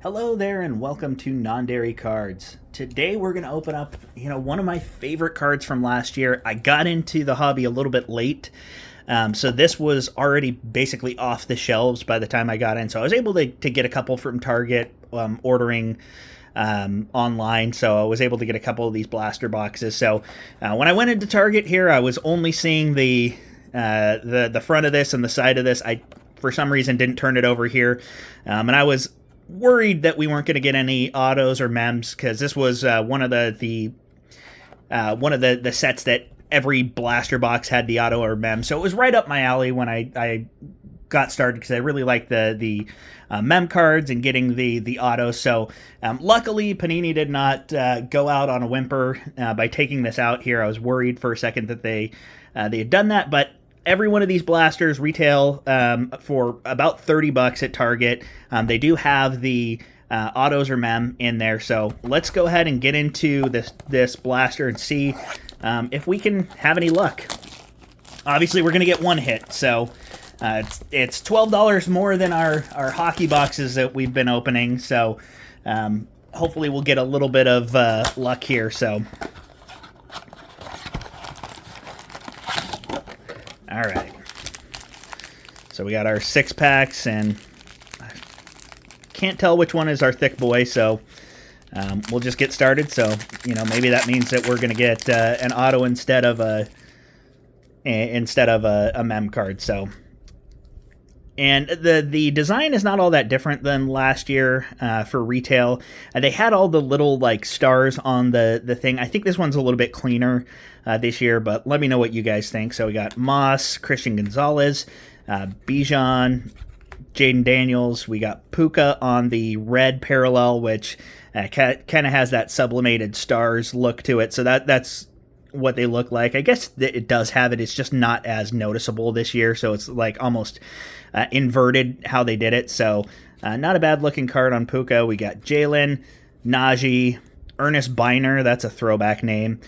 Hello there and welcome to Non-Dairy Cards. Today we're going to open up, one of my favorite cards from last year. I got into the hobby a little bit late, so this was already basically off the shelves by the time I got in. So I was able to get a couple from Target, ordering online, so I was able to get a couple of these blaster boxes. So when I went into Target here, I was only seeing the front of this and the side of this. I, for some reason, didn't turn it over here, and I was worried that we weren't going to get any autos or mems because this was one of the sets that every blaster box had the auto or mem. So it was right up my alley when I got started because I really like the mem cards and getting the autos. So luckily Panini did not go out on a whimper by taking this out here. I was worried for a second that they had done that, but every one of these blasters retail for about $30 at Target. They do have the autos or mem in there, so let's go ahead and get into this blaster and see if we can have any luck. Obviously, we're going to get one hit, so it's $12 more than our hockey boxes that we've been opening, so hopefully we'll get a little bit of luck here. So all right, so we got our 6-packs, and I can't tell which one is our thick boy, so we'll just get started. So, maybe that means that we're going to get an auto instead of a mem card. So, and the design is not all that different than last year for retail. They had all the little stars on the thing. I think this one's a little bit cleaner this year, but let me know what you guys think. So we got Moss, Christian Gonzalez, Bijan, Jaden Daniels. We got Puka on the red parallel, which kind of has that sublimated stars look to it. So that's what they look like. I guess it does have it. It's just not as noticeable this year. So it's almost inverted how they did it. So not a bad looking card on Puka. We got Jalen, Najee, Ernest Biner. That's a throwback name.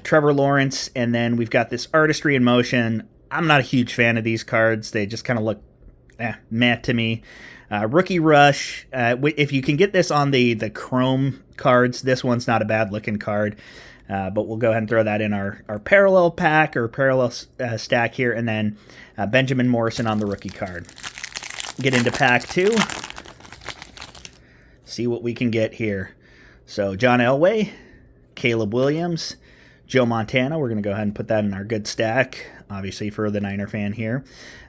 Trevor Lawrence, and then we've got this Artistry in Motion. I'm not a huge fan of these cards. They just kind of look meh to me. Rookie Rush. If you can get this on the Chrome cards, this one's not a bad looking card. But we'll go ahead and throw that in our parallel pack or parallel stack here, and then Benjamin Morrison on the rookie card. Get into pack 2. See what we can get here. So John Elway, Caleb Williams, Joe Montana. We're going to go ahead and put that in our good stack, obviously for the Niner fan here.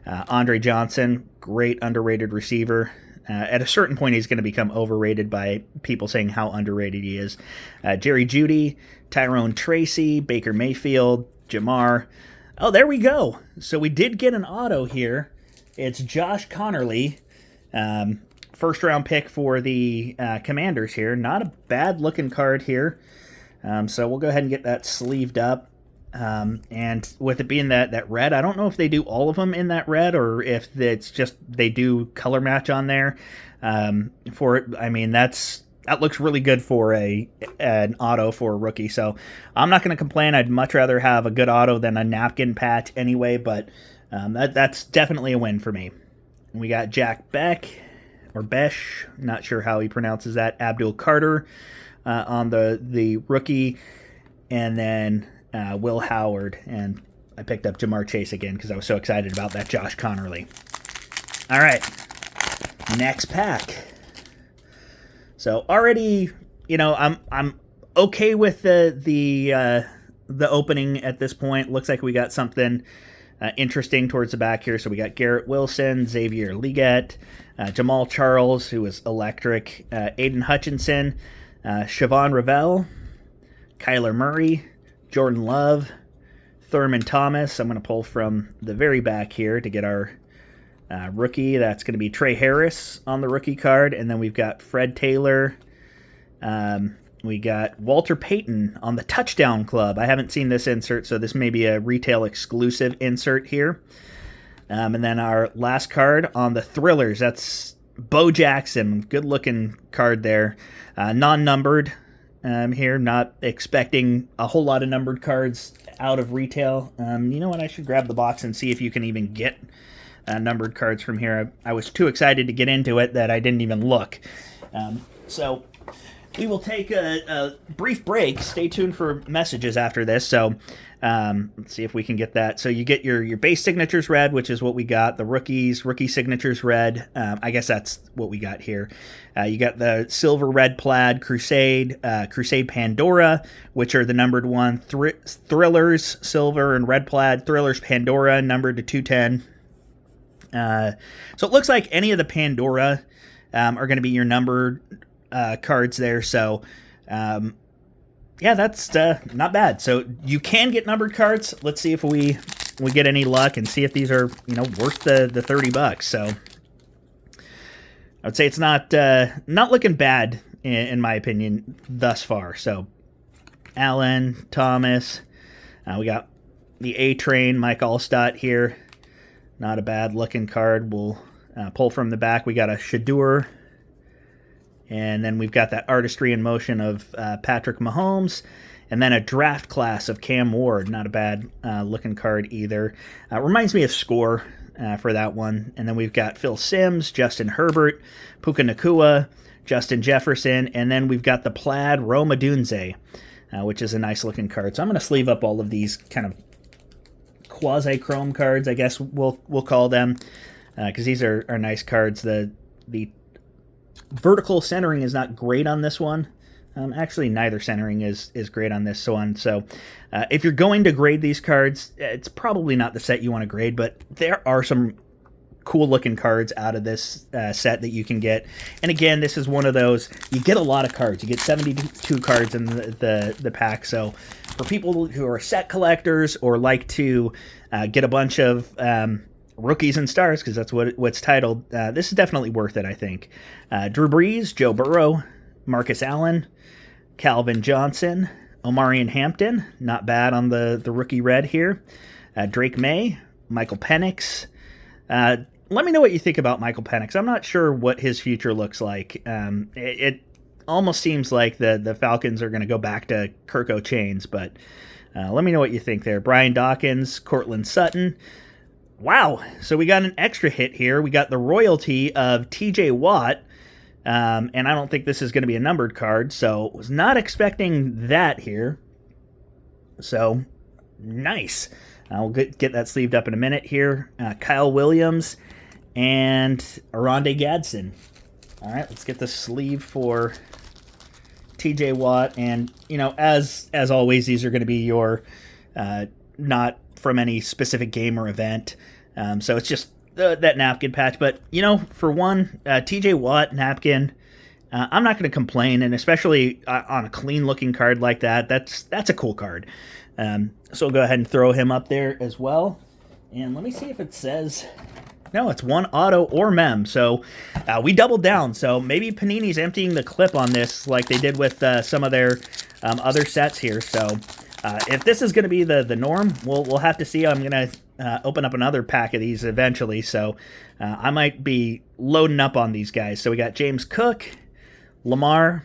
Andre Johnson, great underrated receiver. At a certain point, he's going to become overrated by people saying how underrated he is. Jerry Jeudy, Tyrone Tracy, Baker Mayfield, Jamar. Oh, there we go. So we did get an auto here. It's Josh Connerly, first-round pick for the Commanders here. Not a bad-looking card here. So we'll go ahead and get that sleeved up. And with it being that red, I don't know if they do all of them in that red or if it's just they do color match on there for it. I mean, that looks really good for an auto for a rookie. So I'm not going to complain. I'd much rather have a good auto than a napkin patch anyway, but that's definitely a win for me. We got Jack Beck or Besh, not sure how he pronounces that, Abdul Carter on the rookie, and then Will Howard, and I picked up Jamar Chase again because I was so excited about that Josh Connerly. All right, next pack. So already, I'm okay with the opening at this point. Looks like we got something interesting towards the back here. So we got Garrett Wilson, Xavier Legette, Jamal Charles, who was electric, Aiden Hutchinson, Siobhan Ravel, Kyler Murray, Jordan Love, Thurman Thomas. I'm going to pull from the very back here to get our rookie. That's going to be Trey Harris on the rookie card. And then we've got Fred Taylor. We got Walter Payton on the Touchdown Club. I haven't seen this insert, so this may be a retail exclusive insert here. And then our last card on the Thrillers. That's Bo Jackson. Good looking card there. Non-numbered. Here, not expecting a whole lot of numbered cards out of retail. You know what? I should grab the box and see if you can even get numbered cards from here. I was too excited to get into it that I didn't even look. So we will take a brief break. Stay tuned for messages after this. So let's see if we can get that. So you get your base signatures red, which is what we got. The rookie signatures red. I guess that's what we got here. You got the silver red plaid Crusade, Crusade Pandora, which are the numbered one. Thrillers, silver and red plaid. Thrillers Pandora, numbered to 210. So it looks like any of the Pandora are going to be your numbered cards there. So yeah, that's not bad. So you can get numbered cards. Let's see if we get any luck and see if these are, worth the $30. So I would say it's not looking bad in my opinion thus far. So Allen, Thomas, we got the A-Train, Mike Allstott here. Not a bad looking card. We'll pull from the back. We got a Shador. And then we've got that artistry in motion of Patrick Mahomes. And then a draft class of Cam Ward. Not a bad looking card either. Reminds me of Score for that one. And then we've got Phil Simms, Justin Herbert, Puka Nacua, Justin Jefferson. And then we've got the plaid Rome Odunze, which is a nice looking card. So I'm going to sleeve up all of these kind of quasi-chrome cards, I guess we'll call them. Because these are nice cards. The vertical centering is not great on this one. Actually, neither centering is great on this one. So if you're going to grade these cards, it's probably not the set you want to grade, but there are some cool looking cards out of this set that you can get. And again, this is one of those, you get a lot of cards. You get 72 cards in the pack. So for people who are set collectors or like to get a bunch of rookies and stars, because that's what's titled, this is definitely worth it, I think. Drew Brees, Joe Burrow, Marcus Allen, Calvin Johnson, Omarion Hampton, not bad on the rookie red here. Drake May, Michael Penix. Let me know what you think about Michael Penix. I'm not sure what his future looks like. It almost seems like the Falcons are going to go back to Kirk O'Chains, but let me know what you think there. Brian Dawkins, Cortland Sutton. Wow, so we got an extra hit here. We got the royalty of TJ Watt, and I don't think this is going to be a numbered card, so was not expecting that here. So, nice. I'll get that sleeved up in a minute here. Kyle Williams and Aronde Gadsden. All right, let's get the sleeve for TJ Watt. And, as always, these are going to be your not from any specific game or event. So it's just that napkin patch. But, for one, TJ Watt napkin, I'm not going to complain. And especially on a clean-looking card like that, that's a cool card. So we'll go ahead and throw him up there as well. And let me see if it says... No, it's one auto or mem. So we doubled down. So maybe Panini's emptying the clip on this like they did with some of their other sets here. So if this is going to be the norm, we'll have to see. I'm going to open up another pack of these eventually. So I might be loading up on these guys. So we got James Cook, Lamar,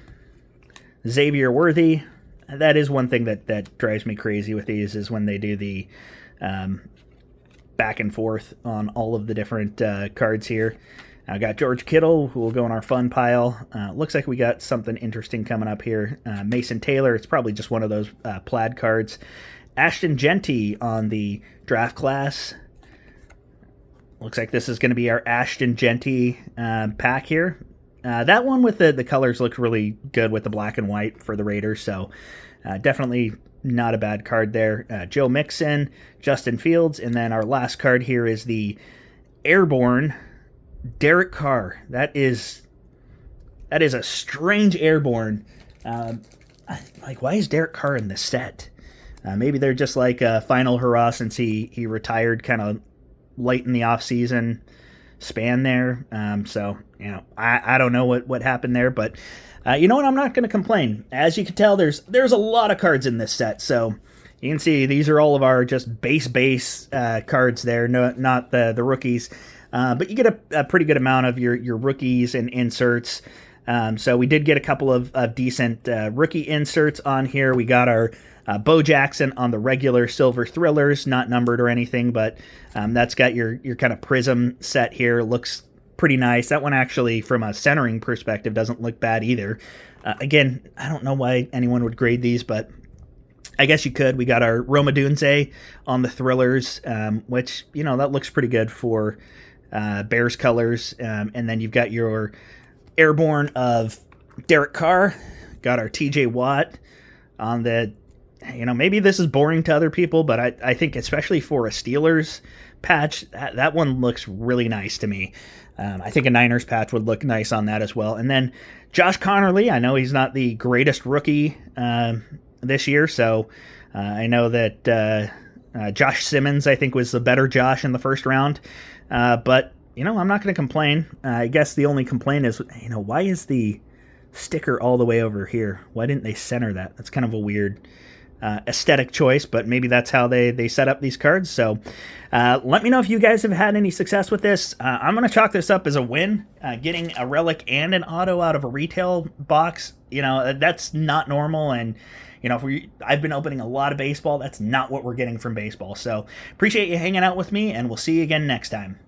Xavier Worthy. That is one thing that drives me crazy with these is when they do the back and forth on all of the different cards here. I got George Kittle, who will go in our fun pile. Looks like we got something interesting coming up here. Mason Taylor, it's probably just one of those plaid cards. Ashton Genty on the draft class. Looks like this is going to be our Ashton Genty pack here. That one with the colors looked really good with the black and white for the Raiders, so definitely not a bad card there. Joe Mixon, Justin Fields, and then our last card here is the Airborne Derek Carr. That is a strange Airborne. Why is Derek Carr in this set? Maybe they're just like a final hurrah since he retired kind of late in the offseason span there. So, I don't know what happened there, but you know what? I'm not going to complain. As you can tell, there's a lot of cards in this set. So you can see these are all of our just base cards there, not the rookies. But you get a pretty good amount of your rookies and inserts. So we did get a couple of decent rookie inserts on here. We got our Bo Jackson on the regular silver thrillers, not numbered or anything, but that's got your kind of prism set here. Looks pretty nice. That one actually, from a centering perspective, doesn't look bad either. Again, I don't know why anyone would grade these, but I guess you could. We got our Roma Dunze on the Thrillers, which, that looks pretty good for Bears colors. And then you've got your Airborne of Derek Carr. Got our TJ Watt on the, maybe this is boring to other people, but I think especially for a Steelers patch, that one looks really nice to me. I think a Niners patch would look nice on that as well. And then Josh Connerly, I know he's not the greatest rookie this year, so I know that Josh Simmons, I think, was the better Josh in the first round. But, I'm not going to complain. I guess the only complaint is, why is the sticker all the way over here? Why didn't they center that? That's kind of a weird aesthetic choice, but maybe that's how they set up these cards. So let me know if you guys have had any success with this. I'm going to chalk this up as a win. Getting a relic and an auto out of a retail box, that's not normal. And I've been opening a lot of baseball. That's not what we're getting from baseball. So appreciate you hanging out with me, and we'll see you again next time.